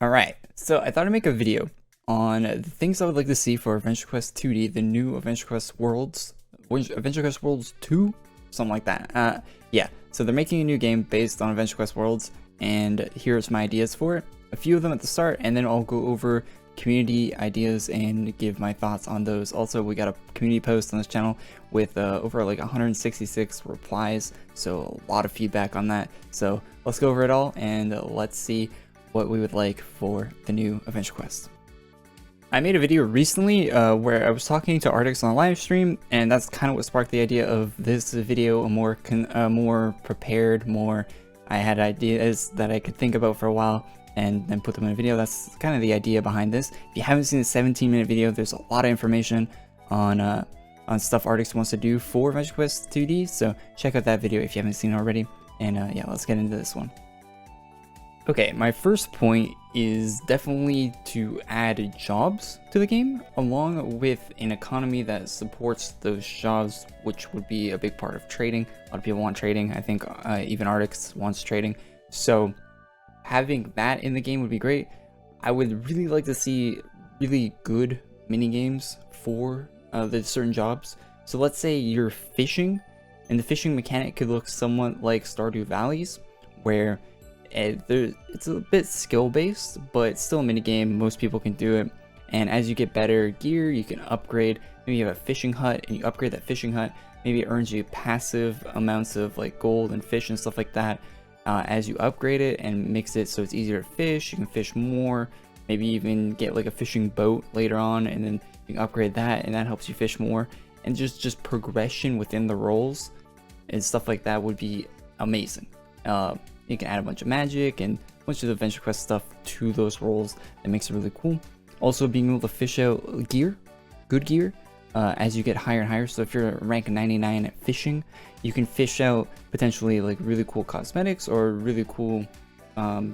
Alright, so I thought I'd make a video on the things I would like to see for Adventure Quest 2D, the new Adventure Quest Worlds, Adventure Quest Worlds 2? Something like that. Yeah, so they're making a new game based on Adventure Quest Worlds, and here's my ideas for it. A few of them at the start, and then I'll go over community ideas and give my thoughts on those. Also, we got a community post on this channel with over like 166 replies, so a lot of feedback on that. So let's go over it all, and let's see what we would like for the new Adventure Quest. I made a video recently where I was talking to Artix on a live stream, and that's kind of what sparked the idea of this video. A more prepared, I had ideas that I could think about for a while and then put them in a video. That's kind of the idea behind this. If you haven't seen the 17-minute video, there's a lot of information on stuff Artix wants to do for Adventure Quest 2D, so check out that video if you haven't seen it already. And yeah, let's get into this one. Okay, my first point is definitely to add jobs to the game, along with an economy that supports those jobs, which would be a big part of trading. A lot of people want trading. I think even Artix wants trading. So having that in the game would be great. I would really like to see really good mini games for the certain jobs. So let's say you're fishing, and the fishing mechanic could look somewhat like Stardew Valleys, where it's a bit skill based, but it's still a mini game. Most people can do it, and as you get better gear, you can upgrade. Maybe you have a fishing hut and you upgrade that fishing hut. Maybe it earns you passive amounts of like gold and fish and stuff like that as you upgrade it and mix it so it's easier to fish. You can fish more, maybe even get like a fishing boat later on, and then you can upgrade that, and that helps you fish more. And just progression within the roles and stuff like that would be amazing. You can add a bunch of magic and a bunch of Adventure Quest stuff to those roles that makes it really cool. Also, being able to fish out gear, good gear, as you get higher and higher. So if you're rank 99 at fishing, you can fish out potentially like really cool cosmetics or really cool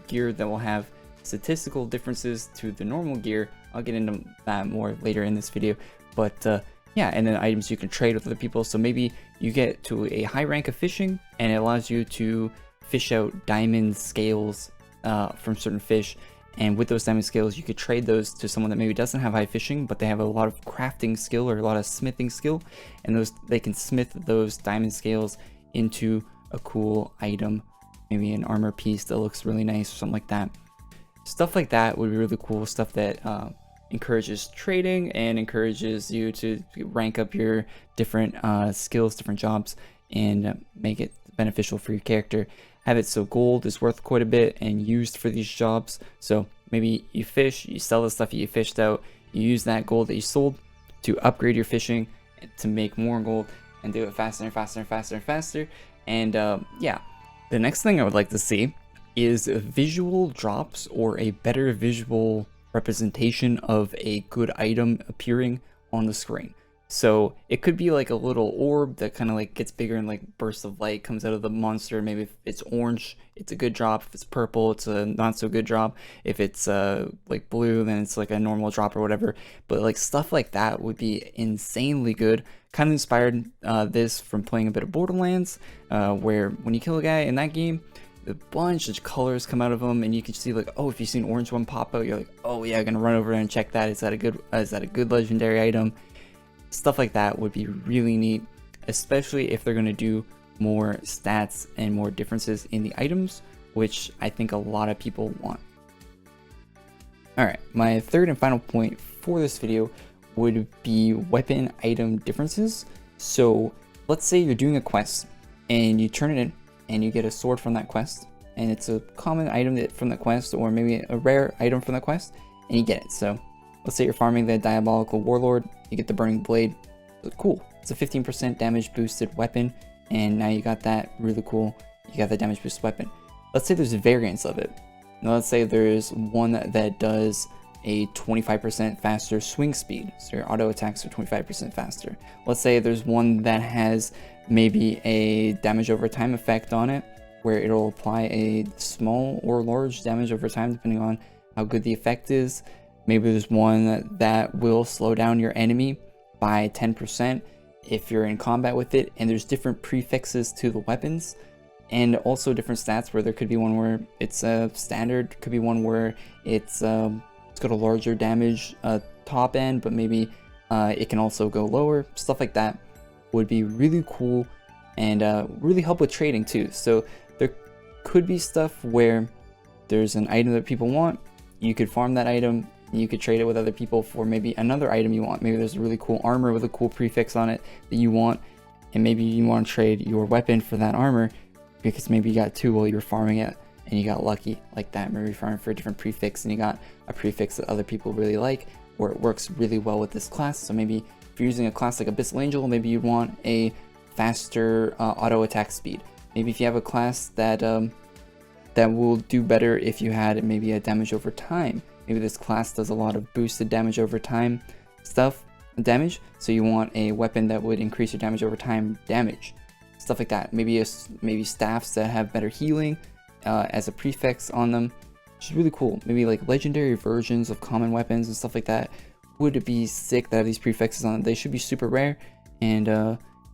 gear that will have statistical differences to the normal gear. I'll get into that more later in this video, but yeah, and then items you can trade with other people. So maybe you get to a high rank of fishing, and it allows you to fish out diamond scales from certain fish, and with those diamond scales you could trade those to someone that maybe doesn't have high fishing, but they have a lot of crafting skill or a lot of smithing skill, and they can smith those diamond scales into a cool item, maybe an armor piece that looks really nice or something like that. Stuff like that would be really cool. Stuff that encourages trading and encourages you to rank up your different skills, different jobs, and make it beneficial for your character. Have it so gold is worth quite a bit and used for these jobs. So maybe you fish, you sell the stuff that you fished out, you use that gold that you sold to upgrade your fishing to make more gold and do it faster and faster and faster and faster. And yeah, the next thing I would like to see is visual drops or a better visual representation of a good item appearing on the screen. So it could be like a little orb that kind of like gets bigger and like bursts of light comes out of the monster. Maybe if it's orange, it's a good drop. If it's purple, it's a not so good drop. If it's like blue, then it's like a normal drop or whatever. But like stuff like that would be insanely good. Kind of inspired this from playing a bit of Borderlands, where when you kill a guy in that game, a bunch of colors come out of them, and you can see like, oh, if you see an orange one pop out, you're like, oh yeah, I'm gonna run over there and check that. Is that a good legendary item? Stuff like that would be really neat, especially if they're going to do more stats and more differences in the items, which I think a lot of people want. Alright, my third and final point for this video would be weapon item differences. So let's say you're doing a quest and you turn it in and you get a sword from that quest, and it's a common item from that quest, or maybe a rare item from the quest, and you get it. So let's say you're farming the Diabolical Warlord, you get the Burning Blade. Cool. It's a 15% damage boosted weapon, and now you got that really cool. You got the damage boost weapon. Let's say there's variants of it. Now let's say there's one that does a 25% faster swing speed, so your auto attacks are 25% faster. Let's say there's one that has maybe a damage over time effect on it, where it'll apply a small or large damage over time depending on how good the effect is. Maybe there's one that will slow down your enemy by 10% if you're in combat with it, and there's different prefixes to the weapons. and also different stats where there could be one where it's standard, could be one where it's got a larger damage top end, but maybe it can also go lower. Stuff like that would be really cool and really help with trading too. So there could be stuff where there's an item that people want, you could farm that item, you could trade it with other people for maybe another item you want. Maybe there's a really cool armor with a cool prefix on it that you want, and maybe you want to trade your weapon for that armor because maybe you got two while you were farming it and you got lucky like that. Maybe you're farming for a different prefix and you got a prefix that other people really like, or it works really well with this class. So maybe if you're using a class like Abyssal Angel, maybe you want a faster auto attack speed. Maybe if you have a class that that will do better if you had maybe a damage over time. Maybe this class does a lot of boosted damage over time damage, so you want a weapon that would increase your damage over time damage, stuff like that. Maybe staffs that have better healing as a prefix on them, which is really cool. Maybe like legendary versions of common weapons and stuff like that would be sick that have these prefixes on them. They should be super rare, and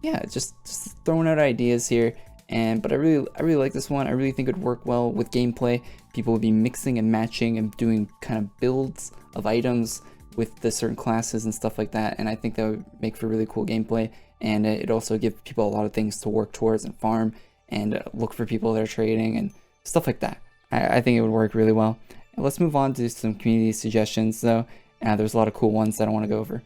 yeah, just throwing out ideas here. But I really like this one. I really think it would work well with gameplay. People would be mixing and matching and doing kind of builds of items with the certain classes and stuff like that, and I think that would make for really cool gameplay, and it also give people a lot of things to work towards and farm and look for people that are trading and stuff like that. I think it would work really well. Let's move on to some community suggestions though. There's a lot of cool ones that I want to go over.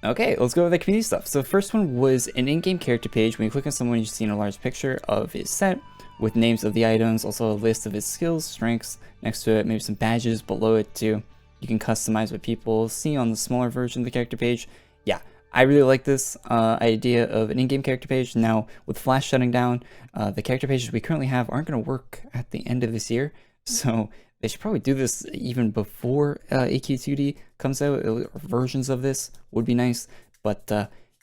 Okay, let's go over the community stuff. So the first one was an in-game character page. When you click on someone, you see a large picture of his set with names of the items, also a list of his skills, strengths next to it, maybe some badges below it too. You can customize what people see on the smaller version of the character page. Yeah, I really like this idea of an in-game character page. Now, with Flash shutting down, the character pages we currently have aren't going to work at the end of this year. So they should probably do this even before AQ2D comes out. Versions of this would be nice, but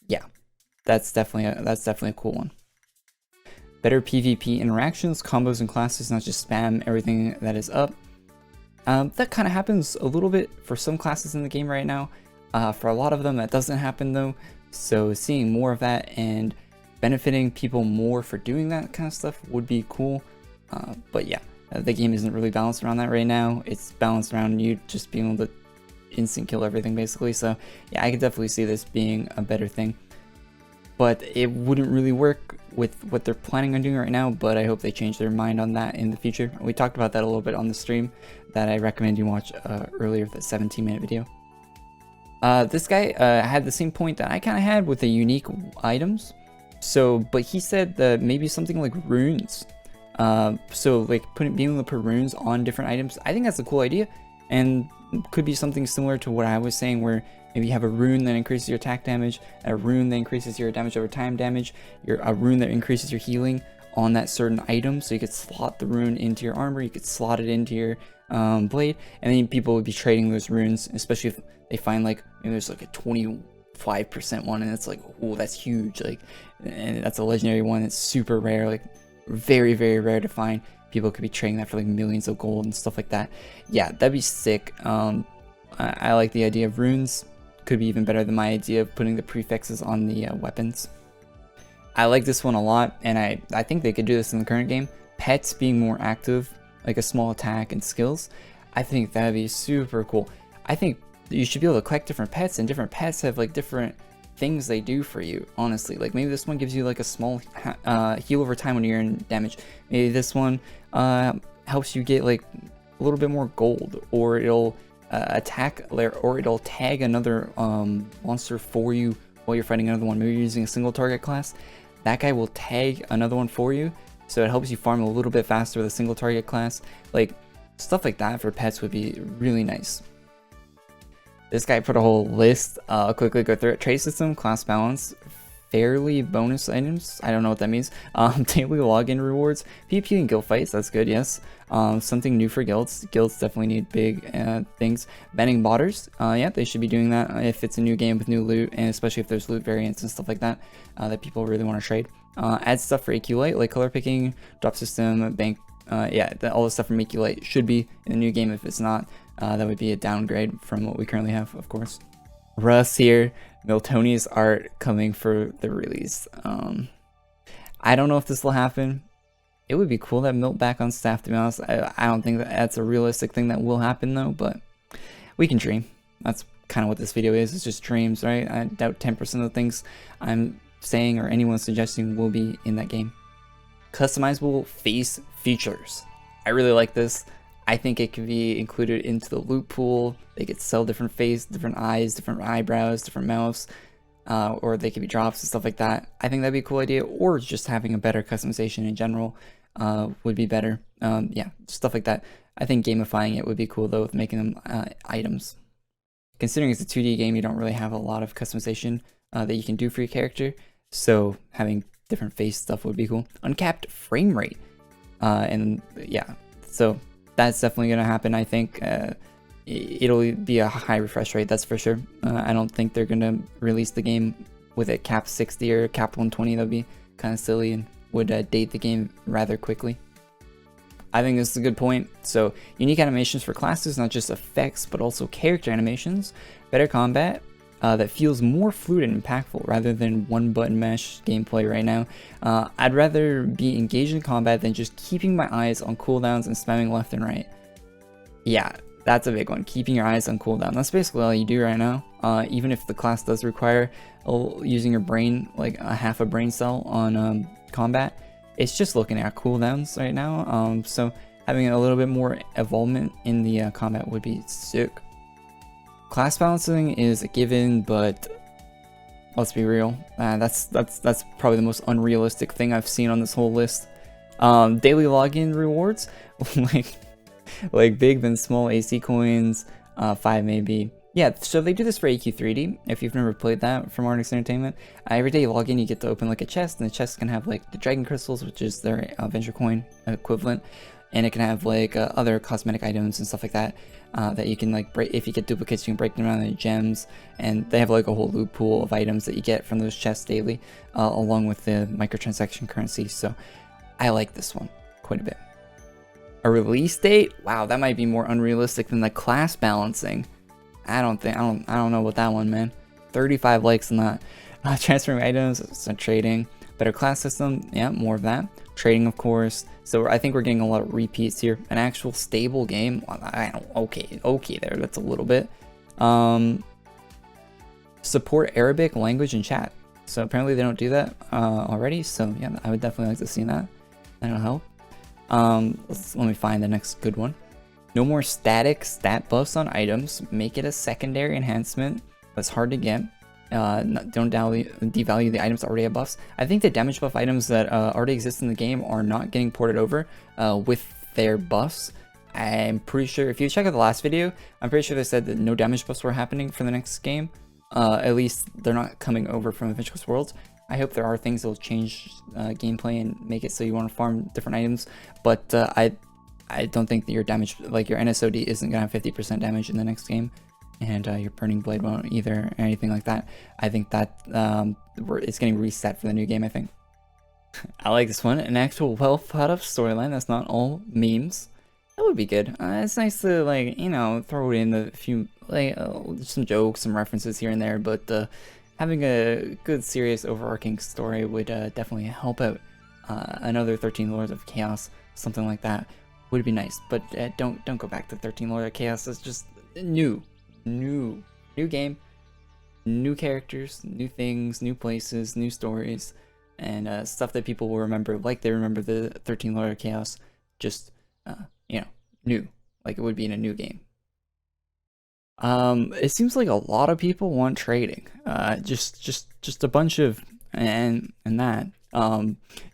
yeah, that's definitely a cool one. Better PvP interactions, combos, and classes, not just spam everything that is up. That kind of happens a little bit for some classes in the game right now. For a lot of them, that doesn't happen though. So seeing more of that and benefiting people more for doing that kind of stuff would be cool. But yeah. The game isn't really balanced around that right now. It's balanced around you just being able to instant kill everything basically. So yeah, I could definitely see this being a better thing. But it wouldn't really work with what they're planning on doing right now, but I hope they change their mind on that in the future. We talked about that a little bit on the stream that I recommend you watch earlier, the 17-minute video. This guy had the same point that I kind of had with the unique items. So, but he said that maybe something like runes. So like being able to put runes on different items, I think that's a cool idea, and could be something similar to what I was saying, where maybe you have a rune that increases your attack damage, a rune that increases your damage over time damage, a rune that increases your healing on that certain item. So you could slot the rune into your armor, you could slot it into your blade, and then people would be trading those runes, especially if they find like there's like a 25% one, and it's like, oh, that's huge, like, and that's a legendary one. It's super rare, like very, very rare to find. People could be trading that for like millions of gold and stuff like that. Yeah, that'd be sick. I like the idea of runes. Could be even better than my idea of putting the prefixes on the weapons. I like this one a lot, and I think they could do this in the current game. Pets being more active, like a small attack and skills. I think that'd be super cool. I think you should be able to collect different pets, and different pets have like different things they do for you, honestly. Like maybe this one gives you like a small heal over time when you're in damage. Maybe this one helps you get like a little bit more gold, or it'll attack, or it'll tag another monster for you while you're fighting another one. Maybe you're using a single target class, that guy will tag another one for you, so it helps you farm a little bit faster with a single target class. Like stuff like that for pets would be really nice. This guy put a whole list. I'll quickly go through it. Trade system, class balance, fairly bonus items. I don't know what that means. Daily login rewards, PvP and guild fights. That's good, yes. Something new for guilds. Guilds definitely need big things. Banning botters. Yeah, they should be doing that if it's a new game with new loot, and especially if there's loot variants and stuff like that that people really want to trade. Add stuff for AQ Lite, like color picking, drop system, bank. Yeah, all the stuff from AQ Lite should be in the new game. If it's not, that would be a downgrade from what we currently have, of course. Russ here, Miltoni's art coming for the release. I don't know if this will happen. It would be cool to have Milt back on staff, to be honest. I don't think that that's a realistic thing that will happen though, but we can dream. That's kind of what this video is. It's just dreams, right? I doubt 10% of the things I'm saying or anyone suggesting will be in that game. Customizable face features. I really like this. I think it could be included into the loot pool. They could sell different face, different eyes, different eyebrows, different mouths, or they could be drops and stuff like that. I think that'd be a cool idea, or just having a better customization in general would be better. Yeah, stuff like that. I think gamifying it would be cool though, with making them items. Considering it's a 2D game, you don't really have a lot of customization that you can do for your character, so having different face stuff would be cool. Uncapped frame rate, and yeah, so that's definitely gonna happen. I think it'll be a high refresh rate, that's for sure. I don't think they're gonna release the game with a cap 60 or cap 120. That'd be kind of silly and would date the game rather quickly. I think this is a good point. So unique animations for classes, not just effects, but also character animations. Better combat that feels more fluid and impactful rather than one button mash gameplay right now. I'd rather be engaged in combat than just keeping my eyes on cooldowns and spamming left and right. Yeah, that's a big one. Keeping your eyes on cooldown. That's basically all you do right now. Even if the class does require using your brain, like a half a brain cell on combat, it's just looking at cooldowns right now. So having a little bit more involvement in the combat would be sick. Class balancing is a given, but let's be real. That's probably the most unrealistic thing I've seen on this whole list. Daily login rewards, like big then small AC coins, 5 maybe. Yeah, so they do this for AQ2D, if you've never played that from Artix Entertainment. Every day you log in, you get to open like a chest, and the chest can have like the dragon crystals, which is their venture coin equivalent, and it can have like other cosmetic items and stuff like that, that you can like break. If you get duplicates, you can break them down into gems, and they have like a whole loot pool of items that you get from those chests daily, along with the microtransaction currency. So I like this one quite a bit. A release date? Wow, that might be more unrealistic than the class balancing. I don't know about that one, man. 35 likes on that. Transferring items, so trading, better class system, yeah, more of that. Trading, of course. So I think we're getting a lot of repeats here. An actual stable game. Okay, there. That's a little bit. Support Arabic language and chat. So apparently they don't do that already. So yeah, I would definitely like to see that. That'll help. Let me find the next good one. No more static stat buffs on items. Make it a secondary enhancement that's hard to get. Don't devalue the items that already have buffs. I think the damage buff items that already exist in the game are not getting ported over with their buffs. I'm pretty sure, if you check out the last video, I'm pretty sure they said that no damage buffs were happening for the next game. At least they're not coming over from Adventure Quest Worlds. I hope there are things that will change gameplay and make it so you want to farm different items, but I don't think that your damage, like your NSOD, isn't gonna have 50% damage in the next game, and your Burning Blade won't either, or anything like that. I think that it's getting reset for the new game, I think. I like this one. An actual well thought of storyline that's not all memes. That would be good. It's nice to, like, you know, throw in a few, like, some jokes, some references here and there, but having a good, serious, overarching story would definitely help out. Another 13 Lords of Chaos, something like that, would be nice. But don't go back to 13 Lords of Chaos. It's just new game, new characters, new things, new places, new stories, and stuff that people will remember, like they remember the 13 Lords of Chaos. Just you know, new, like it would be in a new game. It seems like a lot of people want trading. Just a bunch of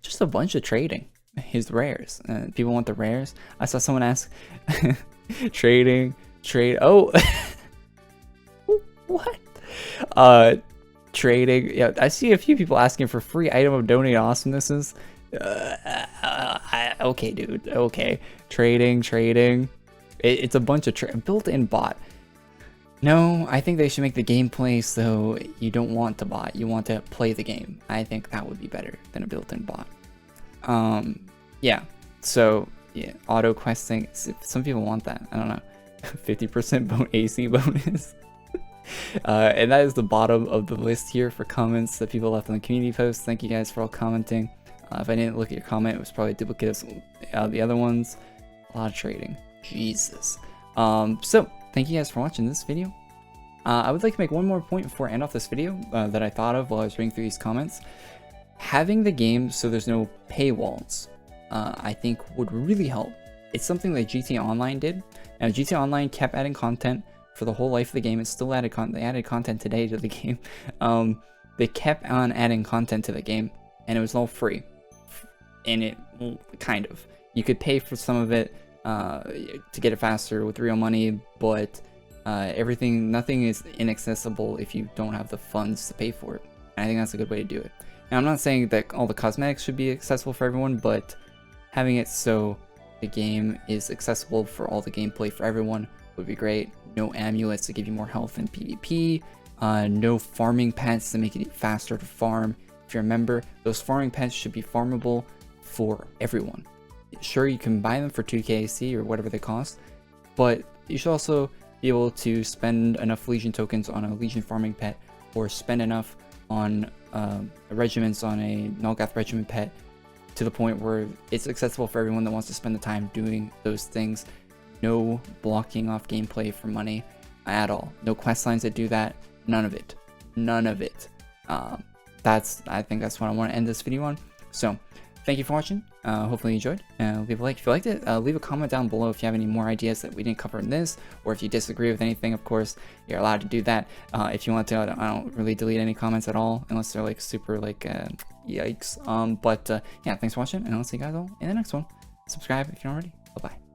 just a bunch of trading. His rares. People want the rares. I saw someone ask, trade. Oh, what? Trading. Yeah, I see a few people asking for free item of donate awesomenesses. Okay, dude. Okay, trading. It's a bunch of built-in bot. No, I think they should make the gameplay so you don't want to bot. You want to play the game. I think that would be better than a built-in bot. Yeah, so yeah, auto questing. Some people want that. I don't know. 50% AC bonus. And that is the bottom of the list here for comments that people left on the community post. Thank you guys for all commenting. If I didn't look at your comment, it was probably a duplicate of the other ones. A lot of trading. Jesus. So thank you guys for watching this video. I would like to make one more point before I end off this video that I thought of while I was reading through these comments. Having the game so there's no paywalls, I think would really help. It's something that GTA Online did. Now GTA Online kept adding content for the whole life of the game. It still added they added content today to the game. They kept on adding content to the game, and it was all free. And it kind of, you could pay for some of it to get it faster with real money, but nothing is inaccessible if you don't have the funds to pay for it. And I think that's a good way to do it. Now, I'm not saying that all the cosmetics should be accessible for everyone, but having it so the game is accessible for all the gameplay for everyone would be great. No amulets to give you more health in PvP. No farming pets to make it faster to farm. If you remember, those farming pets should be farmable for everyone. Sure, you can buy them for 2k or whatever they cost, but you should also be able to spend enough Legion tokens on a Legion farming pet, or spend enough on regiments on a Nulgath regiment pet to the point where it's accessible for everyone that wants to spend the time doing those things. No blocking off gameplay for money at all. No quest lines that do that. None of it. None of it. I think that's what I want to end this video on. So thank you for watching. Hopefully you enjoyed. Leave a like if you liked it. Leave a comment down below if you have any more ideas that we didn't cover in this, or if you disagree with anything. Of course, you're allowed to do that. If you want to, I don't really delete any comments at all unless they're like super like yikes. Yeah, thanks for watching, and I'll see you guys all in the next one. Subscribe if you're not already. Bye bye.